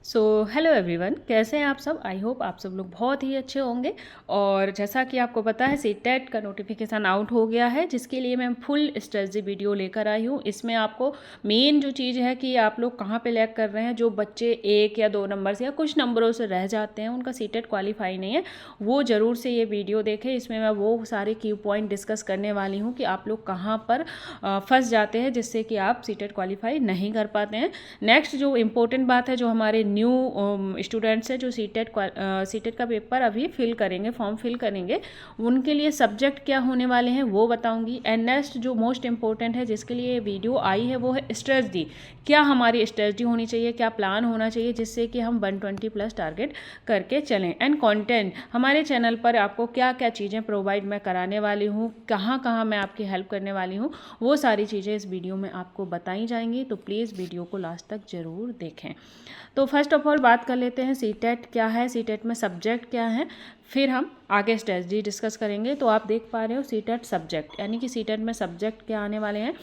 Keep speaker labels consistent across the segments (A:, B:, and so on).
A: So hello everyone, कैसे हैं आप सब। आई होप आप सब लोग बहुत ही अच्छे होंगे। और जैसा कि आपको पता है सीटेट का नोटिफिकेशन आउट हो गया है, जिसके लिए मैं फुल स्ट्रेटजी वीडियो लेकर आई हूँ। इसमें आपको मेन जो चीज़ है कि आप लोग कहाँ पे लैग कर रहे हैं। जो बच्चे 1 या 2 नंबर से या कुछ नंबरों से रह जाते हैं, उनका सीटेट क्वालिफाई नहीं है, वो ज़रूर से ये वीडियो देखें। इसमें मैं वो सारे की पॉइंट डिस्कस करने वाली हूँ कि आप लोग कहाँ पर फंस जाते हैं, जिससे कि आप सीटेट क्वालिफाई नहीं कर पाते हैं। नेक्स्ट जो इम्पोर्टेंट बात है, जो हमारे न्यू स्टूडेंट्स हैं जो सीटेट का पेपर अभी फिल करेंगे, फॉर्म फिल करेंगे, उनके लिए सब्जेक्ट क्या होने वाले हैं वो बताऊंगी। एंड नेक्स्ट जो मोस्ट इंपॉर्टेंट है, जिसके लिए वीडियो आई है, वो है स्ट्रेटजी। क्या हमारी स्ट्रेटजी होनी चाहिए, क्या प्लान होना चाहिए, जिससे कि हम 120 प्लस टारगेट करके चलें। एंड कंटेंट हमारे चैनल पर आपको क्या क्या चीज़ें प्रोवाइड मैं कराने वाली हूँ, कहाँ कहाँ मैं आपकी हेल्प करने वाली हूँ, वो सारी चीज़ें इस वीडियो में आपको बताई जाएंगी। तो प्लीज़ वीडियो को लास्ट तक ज़रूर देखें। तो फर्स्ट ऑफ ऑल बात कर लेते हैं सीटेट क्या है, सीटेट में सब्जेक्ट क्या है, फिर हम आगे स्ट्रेटजी डिस्कस करेंगे। तो आप देख पा रहे हो सीटेट सब्जेक्ट, यानी कि सीटेट में सब्जेक्ट क्या आने वाले हैं।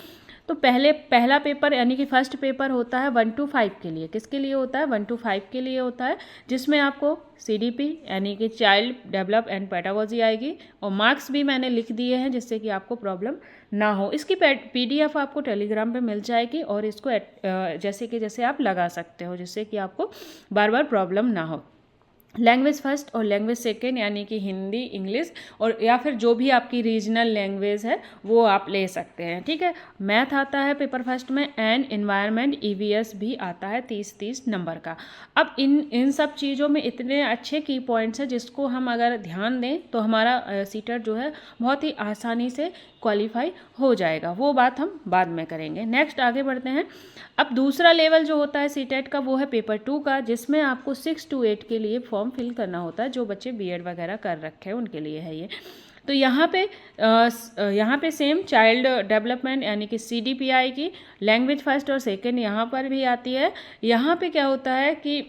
A: तो पहला पेपर यानी कि फर्स्ट पेपर होता है 1 to 5 के लिए। किसके लिए होता है? 1 to 5 के लिए होता है, जिसमें आपको CDP यानी कि चाइल्ड डेवलप एंड पेडागोजी आएगी, और मार्क्स भी मैंने लिख दिए हैं जिससे कि आपको प्रॉब्लम ना हो। इसकी PDF आपको टेलीग्राम पे मिल जाएगी, और इसको जैसे आप लगा सकते हो, जिससे कि आपको बार बार प्रॉब्लम ना हो। लैंग्वेज फर्स्ट और लैंग्वेज सेकेंड, यानी कि हिंदी, इंग्लिश, और या फिर जो भी आपकी रीजनल लैंग्वेज है वो आप ले सकते हैं। ठीक है। मैथ आता है पेपर फर्स्ट में, एंड इन्वायरमेंट EVS भी आता है 30 नंबर का। अब इन सब चीज़ों में इतने अच्छे की पॉइंट्स हैं, जिसको हम अगर ध्यान दें तो हमारा सीटेट जो है बहुत ही आसानी से क्वालिफाई हो जाएगा। वो बात हम बाद में करेंगे। नेक्स्ट आगे बढ़ते हैं। अब दूसरा लेवल जो होता है सीटेट का, वो है पेपर 2 का, जिसमें आपको 6 to 8 के लिए फॉर्म फिल करना होता है। जो बच्चे BEd वगैरह कर रखे हैं उनके लिए है ये। तो यहाँ पे सेम चाइल्ड डेवलपमेंट यानी कि CDP आएगी, लैंग्वेज फर्स्ट और सेकेंड यहाँ पर भी आती है। यहाँ पे क्या होता है कि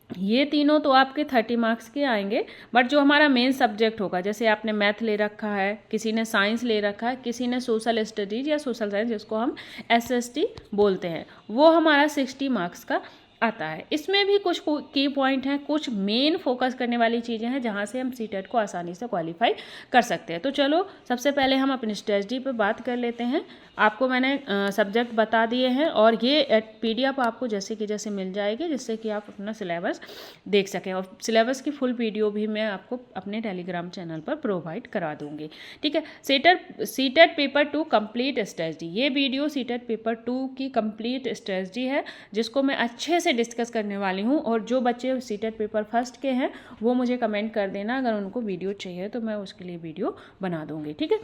A: ये तीनों तो आपके 30 मार्क्स के आएंगे, बट जो हमारा मेन सब्जेक्ट होगा, जैसे आपने मैथ ले रखा है, किसी ने साइंस ले रखा है, किसी ने सोशल स्टडीज या सोशल साइंस, जिसको हम SST बोलते हैं, वो हमारा 60 मार्क्स का आता है। इसमें भी कुछ की पॉइंट हैं, कुछ मेन फोकस करने वाली चीज़ें हैं, जहाँ से हम सीटेट को आसानी से क्वालिफाई कर सकते हैं। तो चलो सबसे पहले हम अपनी स्ट्रेटजी पे बात कर लेते हैं। आपको मैंने सब्जेक्ट बता दिए हैं, और ये PDF आपको जैसे मिल जाएगी, जिससे कि आप अपना सिलेबस देख सकें। और सिलेबस की फुल वीडियो भी मैं आपको अपने टेलीग्राम चैनल पर प्रोवाइड करा दूंगी। ठीक है। सीटेट पेपर 2 कंप्लीट स्ट्रेटजी, ये वीडियो सीटेट पेपर 2 की कंप्लीट स्ट्रेटजी है, जिसको मैं अच्छे से डिस्कस करने वाली हूँ। और जो बच्चे सीटेट पेपर फर्स्ट के हैं, वो मुझे कमेंट कर देना, अगर उनको वीडियो चाहिए तो मैं उसके लिए वीडियो बना दूंगी। ठीक है।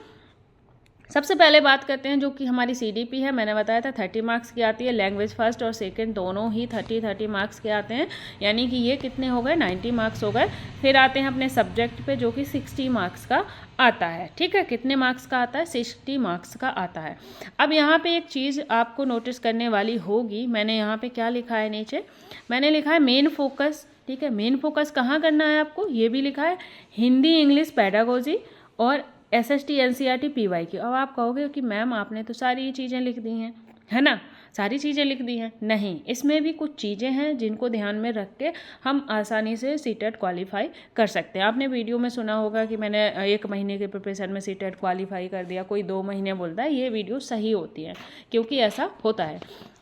A: सबसे पहले बात करते हैं जो कि हमारी CDP है। मैंने बताया था 30 मार्क्स की आती है। लैंग्वेज फर्स्ट और सेकंड दोनों ही 30 मार्क्स के आते हैं, यानी कि ये कितने हो गए? 90 मार्क्स हो गए। फिर आते हैं अपने सब्जेक्ट पे, जो कि 60 मार्क्स का आता है। ठीक है। कितने मार्क्स का आता है? 60 मार्क्स का आता है। अब यहाँ पे एक चीज़ आपको नोटिस करने वाली होगी, मैंने यहाँ पे क्या लिखा है नीचे, मैंने लिखा है मेन फोकस। ठीक है। मेन फोकस कहाँ करना है आपको, ये भी लिखा है, हिंदी, इंग्लिश, पेडागोजी और SST NCERT PYQ। अब आप कहोगे कि मैम आपने तो सारी चीज़ें लिख दी हैं, है ना, सारी चीज़ें लिख दी हैं। नहीं, इसमें भी कुछ चीज़ें हैं जिनको ध्यान में रख के हम आसानी से सीटेट क्वालिफाई कर सकते हैं। आपने वीडियो में सुना होगा कि मैंने 1 महीने के प्रिपरेशन में सीटेट क्वालिफाई कर दिया, कोई 2 महीने बोलता है। ये वीडियो सही होती है, क्योंकि ऐसा होता है।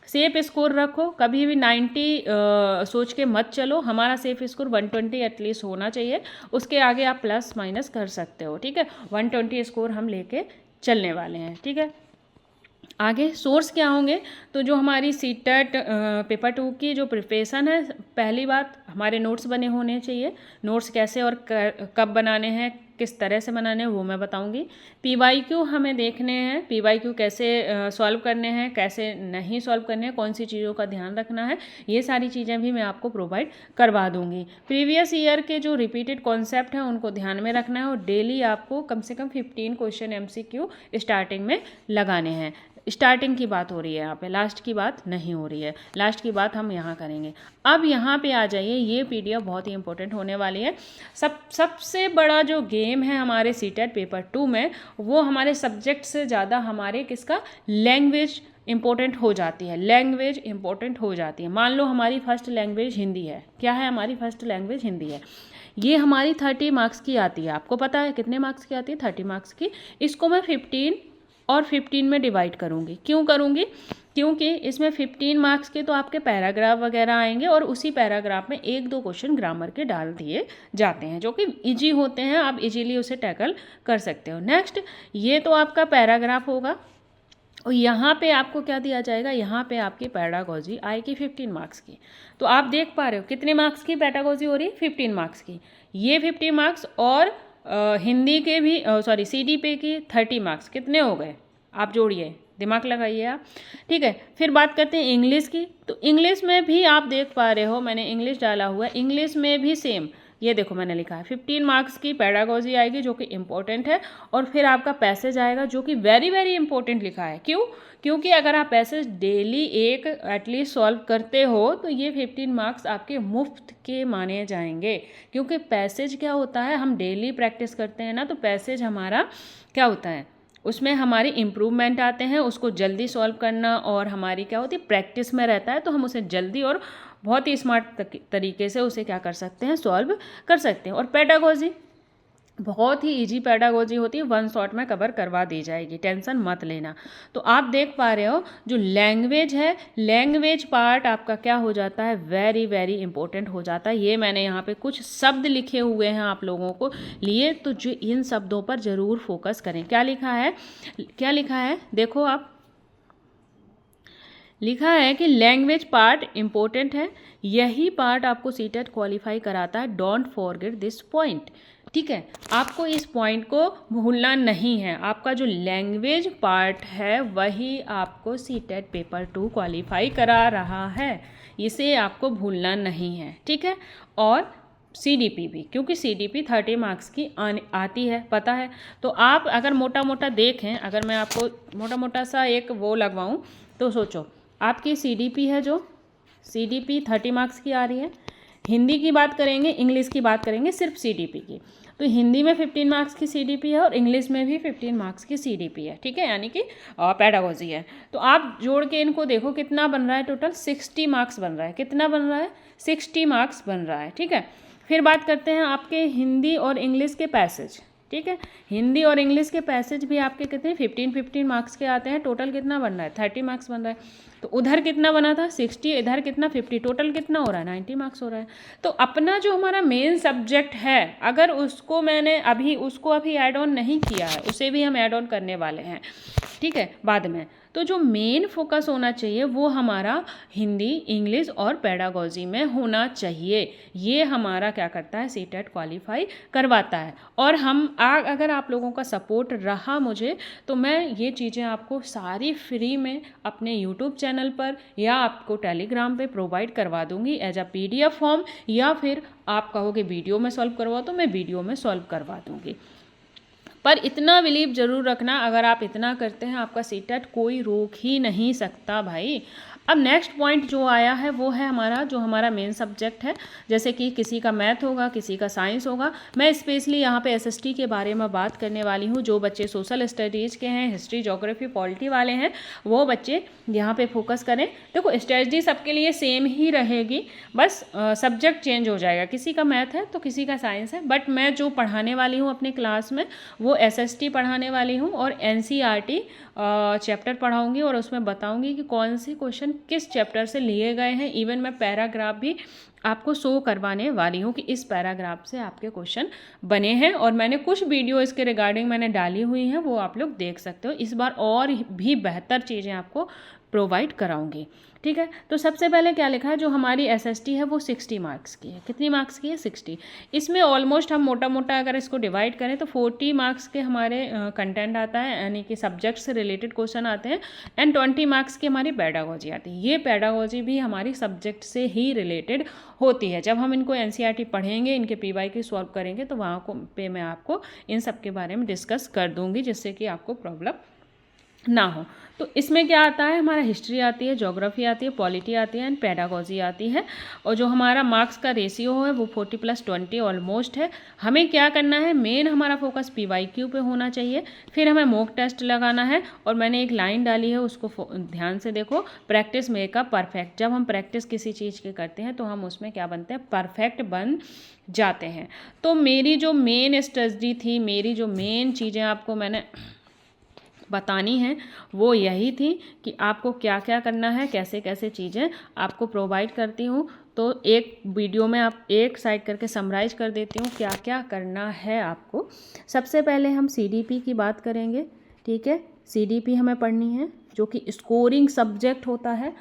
A: सेफ स्कोर रखो, कभी भी 90 सोच के मत चलो। हमारा सेफ स्कोर 120 एटलीस्ट होना चाहिए, उसके आगे आप प्लस माइनस कर सकते हो। ठीक है। 120 स्कोर हम लेके चलने वाले हैं। ठीक है। आगे सोर्स क्या होंगे, तो जो हमारी सीटेट पेपर 2 की जो प्रिपरेशन है, पहली बात हमारे नोट्स बने होने चाहिए। नोट्स कैसे और कब बनाने हैं, किस तरह से बनाने हैं, वो मैं बताऊंगी। PYQ हमें देखने हैं, PYQ कैसे सॉल्व करने हैं, कैसे नहीं सॉल्व करने हैं, कौन सी चीज़ों का ध्यान रखना है, ये सारी चीज़ें भी मैं आपको प्रोवाइड करवा दूंगी। प्रीवियस ईयर के जो रिपीटेड कॉन्सेप्ट हैं उनको ध्यान में रखना है, और डेली आपको कम से कम 15 क्वेश्चन MCQ स्टार्टिंग में लगाने हैं। स्टार्टिंग की बात हो रही है यहाँ पे, लास्ट की बात नहीं हो रही है। लास्ट की बात हम यहाँ करेंगे। अब यहाँ पे आ जाइए, ये PDF बहुत ही इंपॉर्टेंट होने वाली है। सबसे बड़ा जो गेम है हमारे सीटेट पेपर 2 में, वो हमारे सब्जेक्ट से ज़्यादा हमारे किसका, लैंग्वेज इम्पोर्टेंट हो जाती है, लैंग्वेज इम्पोर्टेंट हो जाती है। मान लो हमारी फर्स्ट लैंग्वेज हिंदी है। क्या है हमारी फर्स्ट लैंग्वेज? हिंदी है। ये हमारी 30 मार्क्स की आती है। आपको पता है कितने मार्क्स की आती है? 30 मार्क्स की। इसको मैं 15 और 15 में डिवाइड करूँगी। क्यों करूँगी? क्योंकि इसमें 15 मार्क्स के तो आपके पैराग्राफ वगैरह आएंगे और उसी पैराग्राफ में 1-2 क्वेश्चन ग्रामर के डाल दिए जाते हैं जो कि इजी होते हैं, आप इजीली उसे टैकल कर सकते हो। नेक्स्ट, ये तो आपका पैराग्राफ होगा और यहाँ पे आपको क्या दिया जाएगा? यहाँ पे आपकी पेडागोजी आएगी 15 मार्क्स की। तो आप देख पा रहे हो कितने मार्क्स की पेडागोजी हो रही है? 15 मार्क्स की। ये 50 मार्क्स और हिंदी के भी CDP की 30 मार्क्स कितने हो गए? आप जोड़िए, दिमाग लगाइए आप। ठीक है, फिर बात करते हैं इंग्लिश की। तो इंग्लिश में भी आप देख पा रहे हो मैंने इंग्लिश डाला हुआ है। इंग्लिश में भी सेम, ये देखो मैंने लिखा है 15 मार्क्स की पेडागोजी आएगी जो कि इम्पोर्टेंट है, और फिर आपका पैसेज आएगा जो कि वेरी वेरी इंपॉर्टेंट लिखा है। क्यों? क्योंकि अगर आप पैसेज डेली एक एटलीस्ट सॉल्व करते हो तो ये 15 मार्क्स आपके मुफ्त के माने जाएंगे। क्योंकि पैसेज क्या होता है, हम डेली प्रैक्टिस करते हैं ना, तो पैसेज हमारा क्या होता है, उसमें हमारी इम्प्रूवमेंट आते हैं, उसको जल्दी सॉल्व करना और हमारी क्या होती है, प्रैक्टिस में रहता है, तो हम उसे जल्दी और बहुत ही स्मार्ट तरीके से उसे क्या कर सकते हैं, सॉल्व कर सकते हैं। और पेडागोजी बहुत ही इजी पेडागोजी होती है, 1 शॉट में कवर करवा दी जाएगी, टेंशन मत लेना। तो आप देख पा रहे हो जो लैंग्वेज है, लैंग्वेज पार्ट आपका क्या हो जाता है, वेरी वेरी इंपॉर्टेंट हो जाता है। ये मैंने यहाँ पे कुछ शब्द लिखे हुए हैं आप लोगों को लिए, तो जो इन शब्दों पर ज़रूर फोकस करें। क्या लिखा है, क्या लिखा है, देखो आप, लिखा है कि लैंग्वेज पार्ट इम्पोर्टेंट है, यही पार्ट आपको सीटेट क्वालिफाई कराता है। Don't forget this point. ठीक है, आपको इस पॉइंट को भूलना नहीं है। आपका जो लैंग्वेज पार्ट है वही आपको सीटेट पेपर 2 क्वालिफाई करा रहा है, इसे आपको भूलना नहीं है। ठीक है, और CDP भी, क्योंकि CDP 30 मार्क्स की आती है, पता है। तो आप अगर मोटा मोटा देखें, अगर मैं आपको मोटा मोटा सा एक वो लगवाऊं, तो सोचो आपकी CDP है, जो CDP 30 मार्क्स की आ रही है। हिंदी की बात करेंगे, इंग्लिश की बात करेंगे, सिर्फ CDP की। तो हिंदी में 15 मार्क्स की CDP है और इंग्लिश में भी 15 मार्क्स की CDP है। ठीक है, यानी कि पेडागोजी है। तो आप जोड़ के इनको देखो कितना बन रहा है, टोटल 60 मार्क्स बन रहा है। कितना बन रहा है? 60 मार्क्स बन रहा है। ठीक है, फिर बात करते हैं आपके हिंदी और इंग्लिश के पैसेज। ठीक है, हिंदी और इंग्लिश के पैसेज भी आपके कितने 15 मार्क्स के आते हैं। टोटल कितना बन रहा है? 30 मार्क्स बन रहा है। तो उधर कितना बना था? 60, इधर कितना 50, टोटल कितना हो रहा है? 90 मार्क्स हो रहा है। तो अपना जो हमारा मेन सब्जेक्ट है, अगर उसको मैंने अभी ऐड ऑन नहीं किया है, उसे भी हम ऐड ऑन करने वाले हैं। ठीक है, बाद में। तो जो मेन फोकस होना चाहिए वो हमारा हिंदी, इंग्लिश और पेडागोजी में होना चाहिए। ये हमारा क्या करता है, सीटेट क्वालिफाई करवाता है। और अगर आप लोगों का सपोर्ट रहा मुझे, तो मैं ये चीज़ें आपको सारी फ्री में अपने यूट्यूब चैनल पर या आपको टेलीग्राम पे प्रोवाइड करवा दूंगी एज अ PDF फॉर्म, या फिर आप कहोगे वीडियो में सॉल्व करवाओ, तो मैं वीडियो में सॉल्व करवा दूंगी। पर इतना बिलीव जरूर रखना, अगर आप इतना करते हैं आपका सीटेट कोई रोक ही नहीं सकता भाई। अब नेक्स्ट पॉइंट जो आया है वो है हमारा मेन सब्जेक्ट है। जैसे कि किसी का मैथ होगा, किसी का साइंस होगा। मैं स्पेशली यहाँ पे SST के बारे में बात करने वाली हूँ। जो बच्चे सोशल स्टडीज़ के हैं, हिस्ट्री, ज्योग्राफी, पॉलिटी वाले हैं, वो बच्चे यहाँ पे फोकस करें। देखो स्ट्रेटजी सबके लिए सेम ही रहेगी, बस सब्जेक्ट चेंज हो जाएगा। किसी का मैथ है तो किसी का साइंस है। बट मैं जो पढ़ाने वाली हूँ अपनी क्लास में वो SST पढ़ाने वाली हूँ और NCERT चैप्टर पढ़ाऊँगी और उसमें बताऊँगी कि कौन से क्वेश्चन किस चैप्टर से लिए गए हैं। इवन मैं पैराग्राफ भी आपको शो करवाने वाली हूँ कि इस पैराग्राफ से आपके क्वेश्चन बने हैं, और मैंने कुछ वीडियो इसके रिगार्डिंग मैंने डाली हुई हैं, वो आप लोग देख सकते हो। इस बार और भी बेहतर चीज़ें आपको प्रोवाइड कराऊंगी। ठीक है, तो सबसे पहले क्या लिखा है, जो हमारी SST है वो 60 मार्क्स की है। कितनी मार्क्स की है? 60। इसमें ऑलमोस्ट हम मोटा मोटा अगर इसको डिवाइड करें तो 40 मार्क्स के हमारे कंटेंट आता है, यानी कि सब्जेक्ट से रिलेटेड क्वेश्चन आते हैं, एंड 20 मार्क्स की हमारी पेडागोजी आती है। ये पेडागोजी भी हमारी सब्जेक्ट से ही रिलेटेड होती है। जब हम इनको NCERT पढ़ेंगे, इनके PYQ सॉल्व करेंगे, तो वहाँ पे मैं आपको इन सब के बारे में डिस्कस कर दूँगी, जिससे कि आपको प्रॉब्लम ना हो। तो इसमें क्या आता है, हमारा हिस्ट्री आती है, ज्योग्राफी आती है, पॉलिटी आती है एंड पेडागोजी आती है। और जो हमारा मार्क्स का रेशियो है वो 40+20 ऑलमोस्ट है। हमें क्या करना है, मेन हमारा फोकस PYQ पे होना चाहिए। फिर हमें मॉक टेस्ट लगाना है और मैंने एक लाइन डाली है, उसको ध्यान से देखो, प्रैक्टिस मेक अ परफेक्ट। जब हम प्रैक्टिस किसी चीज़ की करते हैं तो हम उसमें क्या बनते हैं, परफेक्ट बन जाते हैं। तो मेरी जो मेन स्ट्रेटजी थी, मेरी जो मेन चीज़ें आपको मैंने बतानी है वो यही थी कि आपको क्या क्या करना है, कैसे कैसे चीज़ें आपको प्रोवाइड करती हूँ। तो एक वीडियो में आप एक साइड करके समराइज कर देती हूँ क्या क्या करना है आपको। सबसे पहले हम CDP की बात करेंगे, ठीक है। CDP हमें पढ़नी है जो कि स्कोरिंग सब्जेक्ट होता है।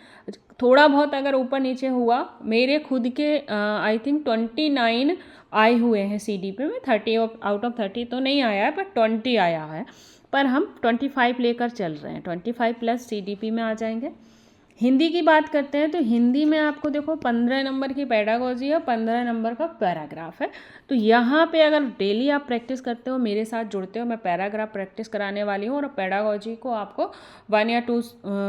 A: थोड़ा बहुत अगर ऊपर नीचे हुआ, मेरे खुद के आई थिंक 29 आए हुए हैं CDP में, 30 आउट ऑफ 30 तो नहीं आया है पर 20 आया है। पर हम 25 लेकर चल रहे हैं, 25+ CDP में आ जाएंगे। हिंदी की बात करते हैं तो हिंदी में आपको देखो 15 नंबर की पेडागोजी है, 15 नंबर का पैराग्राफ है। तो यहाँ पे अगर डेली आप प्रैक्टिस करते हो, मेरे साथ जुड़ते हो, मैं पैराग्राफ प्रैक्टिस कराने वाली हूँ और पेडागोजी को आपको 1 या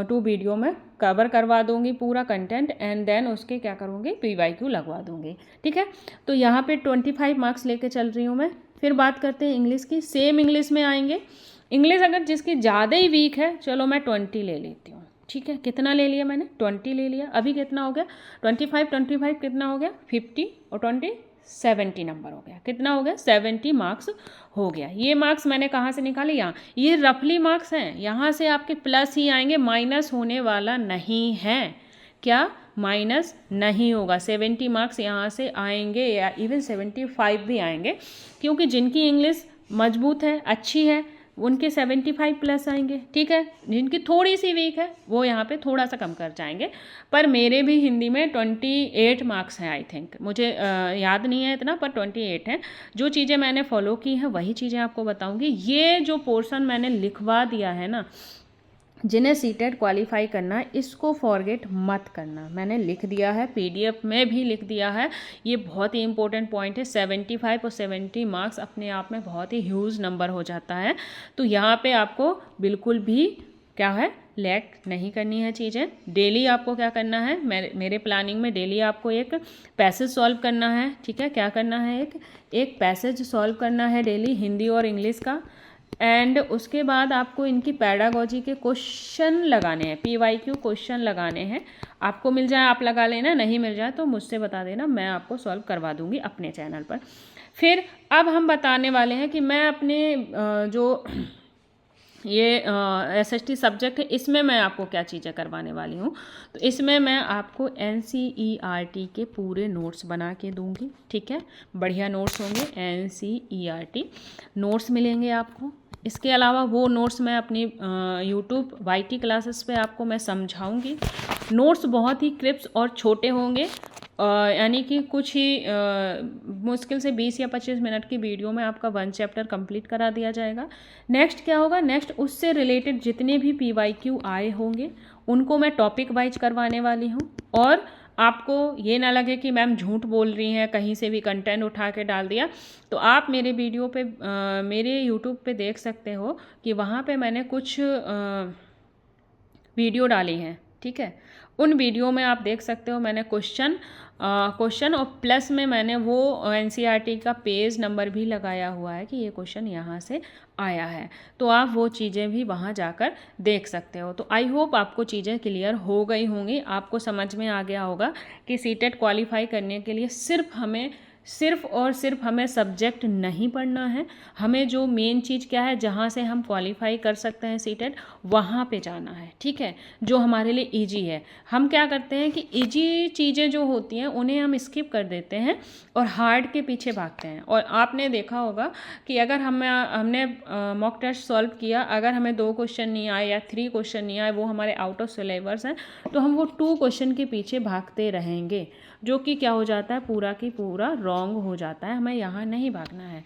A: 2 वीडियो में कवर करवा दूंगी पूरा कंटेंट एंड देन उसके क्या करूँगी, PYQ लगवा दूंगी, ठीक है। तो यहाँ पे 25 मार्क्स लेके चल रही हूँ मैं। फिर बात करते हैं इंग्लिश की, सेम इंग्लिश में आएंगे। इंग्लिश अगर जिसकी ज़्यादा ही वीक है, चलो मैं 20 ले लेती हूँ, ठीक है। कितना ले लिया मैंने, 20 ले लिया। अभी कितना हो गया, 25 कितना हो गया, 50 और 20 70 नंबर हो गया। कितना हो गया, 70 मार्क्स हो गया। ये मार्क्स मैंने कहाँ से निकाले, यहाँ, ये रफली मार्क्स हैं, यहाँ से आपके प्लस ही आएंगे, माइनस होने वाला नहीं है। क्या माइनस नहीं होगा, 70 मार्क्स यहाँ से आएंगे या इवन 75 भी आएंगे, क्योंकि जिनकी इंग्लिश मजबूत है, अच्छी है, उनके 75+ आएंगे, ठीक है। जिनकी थोड़ी सी वीक है वो यहाँ पे थोड़ा सा कम कर जाएंगे। पर मेरे भी हिंदी में 28 मार्क्स हैं आई थिंक, मुझे याद नहीं है इतना, पर 28 हैं। जो चीज़ें मैंने फॉलो की हैं वही चीज़ें आपको बताऊँगी। ये जो पोर्शन मैंने लिखवा दिया है ना, जिन्हें सीटेट क्वालिफाई करना है, इसको फॉरगेट मत करना। मैंने लिख दिया है, PDF में भी लिख दिया है। ये बहुत ही इंपॉर्टेंट पॉइंट है। 75 और 70 मार्क्स अपने आप में बहुत ही ह्यूज नंबर हो जाता है। तो यहाँ पे आपको बिल्कुल भी क्या है, लैक नहीं करनी है चीज़ें। डेली आपको क्या करना है, मेरे प्लानिंग में डेली आपको एक पैसेज सॉल्व करना है, ठीक है। क्या करना है, एक पैसेज सॉल्व करना है डेली, हिंदी और इंग्लिश का। एंड उसके बाद आपको इनकी पैडागोजी के क्वेश्चन लगाने हैं, PYQ क्वेश्चन लगाने हैं। आपको मिल जाए आप लगा लेना, नहीं मिल जाए तो मुझसे बता देना, मैं आपको सॉल्व करवा दूंगी अपने चैनल पर। फिर अब हम बताने वाले हैं कि मैं अपने जो ये SST सब्जेक्ट है, इसमें मैं आपको क्या चीज़ें करवाने वाली हूँ। तो इसमें मैं आपको NCERT के पूरे नोट्स बना के दूंगी, ठीक है। बढ़िया नोट्स होंगे, NCERT नोट्स मिलेंगे आपको। इसके अलावा वो नोट्स मैं अपनी YouTube YT क्लासेस पे आपको मैं समझाऊंगी। नोट्स बहुत ही क्रिप्स और छोटे होंगे, यानी कि कुछ ही मुश्किल से 20 या 25 मिनट की वीडियो में आपका 1 चैप्टर कंप्लीट करा दिया जाएगा। नेक्स्ट क्या होगा, नेक्स्ट उससे रिलेटेड जितने भी PYQ आए होंगे उनको मैं टॉपिक वाइज करवाने वाली हूँ। और आपको ये ना लगे कि मैम झूठ बोल रही हैं, कहीं से भी कंटेंट उठा के डाल दिया, तो आप मेरे वीडियो पे मेरे YouTube पे देख सकते हो कि वहाँ पे मैंने कुछ वीडियो डाली हैं, ठीक है। उन वीडियो में आप देख सकते हो मैंने क्वेश्चन और प्लस में मैंने वो NCERT का पेज नंबर भी लगाया हुआ है कि ये क्वेश्चन यहाँ से आया है। तो आप वो चीज़ें भी वहाँ जाकर देख सकते हो। तो आई होप आपको चीज़ें क्लियर हो गई होंगी, आपको समझ में आ गया होगा कि सीटेट क्वालिफाई करने के लिए सिर्फ और सिर्फ हमें सब्जेक्ट नहीं पढ़ना है। हमें जो मेन चीज़ क्या है, जहाँ से हम क्वालिफाई कर सकते हैं सीटेट, वहाँ पे जाना है, ठीक है। जो हमारे लिए इजी है। हम क्या करते हैं कि इजी चीज़ें जो होती हैं उन्हें हम स्किप कर देते हैं और हार्ड के पीछे भागते हैं। और आपने देखा होगा कि अगर हमने मॉक टेस्ट सॉल्व किया, अगर हमें 2 क्वेश्चन नहीं आए या 3 क्वेश्चन नहीं आए, वो हमारे आउट ऑफ सिलेबस हैं, तो हम वो 2 क्वेश्चन के पीछे भागते रहेंगे, जो कि क्या हो जाता है, पूरा की पूरा रॉन्ग हो जाता है। हमें यहाँ नहीं भागना है।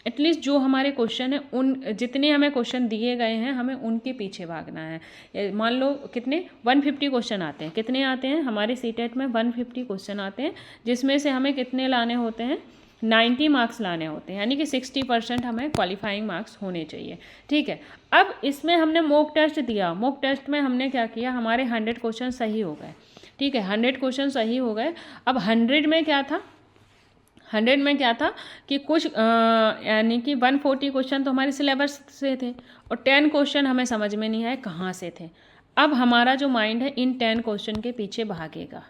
A: एटलीस्ट जो हमारे क्वेश्चन हैं, उन जितने हमें क्वेश्चन दिए गए हैं, हमें उनके पीछे भागना है। मान लो कितने 150 क्वेश्चन आते हैं, कितने आते हैं हमारे सीटेट में 150 क्वेश्चन आते हैं, जिसमें से हमें कितने लाने होते हैं, 90 मार्क्स लाने होते हैं, यानी कि 60% हमें क्वालिफाइंग मार्क्स होने चाहिए। ठीक है, अब इसमें हमने मॉक टेस्ट दिया, मॉक टेस्ट में हमने क्या किया, हमारे 100 क्वेश्चन सही हो गए। ठीक है, 100 क्वेश्चन सही हो गए। अब 100 में क्या था, 100 में क्या था कि कुछ यानी कि 140 क्वेश्चन तो हमारे सिलेबस से थे और 10 क्वेश्चन हमें समझ में नहीं आए कहाँ से थे। अब हमारा जो माइंड है इन 10 क्वेश्चन के पीछे भागेगा,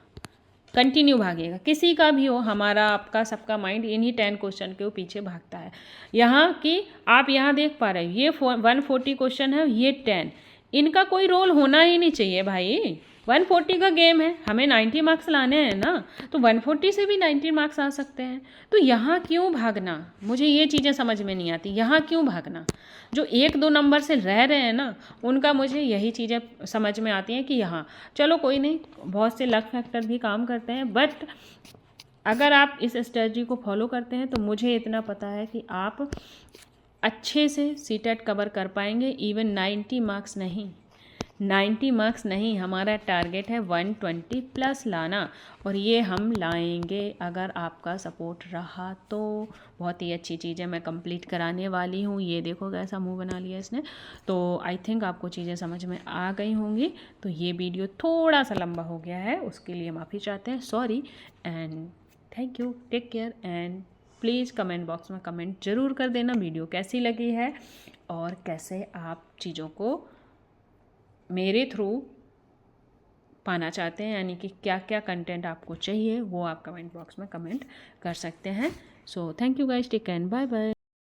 A: कंटिन्यू भागेगा, किसी का भी हो, हमारा आपका सबका माइंड इन्हीं 10 क्वेश्चन के पीछे भागता है। यहाँ की आप यहाँ देख पा रहे हो, ये 140 क्वेश्चन है, ये 10, इनका कोई रोल होना ही नहीं चाहिए भाई। 140 का गेम है, हमें 90 मार्क्स लाने हैं ना, तो 140 से भी 90 मार्क्स आ सकते हैं। तो यहाँ क्यों भागना, मुझे ये चीज़ें समझ में नहीं आती, यहाँ क्यों भागना। जो 1-2 नंबर से रह रहे हैं ना, उनका मुझे यही चीज़ें समझ में आती हैं कि यहाँ चलो कोई नहीं, बहुत से लक फैक्टर भी काम करते हैं, बट अगर आप इस स्ट्रेटजी को फॉलो करते हैं तो मुझे इतना पता है कि आप अच्छे से सीटेट कवर कर पाएंगे। इवन 90 मार्क्स नहीं, 90 मार्क्स नहीं, हमारा टारगेट है 120 प्लस लाना, और ये हम लाएंगे अगर आपका सपोर्ट रहा तो। बहुत ही अच्छी चीज़ है, मैं कंप्लीट कराने वाली हूँ। ये देखो कैसा मुंह बना लिया इसने। तो आई थिंक आपको चीज़ें समझ में आ गई होंगी। तो ये वीडियो थोड़ा सा लंबा हो गया है, उसके लिए माफ़ी चाहते हैं, sorry, and thank you, take care, and please comment box में कमेंट ज़रूर कर देना वीडियो कैसी लगी है और कैसे आप चीज़ों को मेरे थ्रू पाना चाहते हैं, यानी कि क्या क्या कंटेंट आपको चाहिए वो आप कमेंट बॉक्स में कमेंट कर सकते हैं। So thank you guys, take care, bye bye.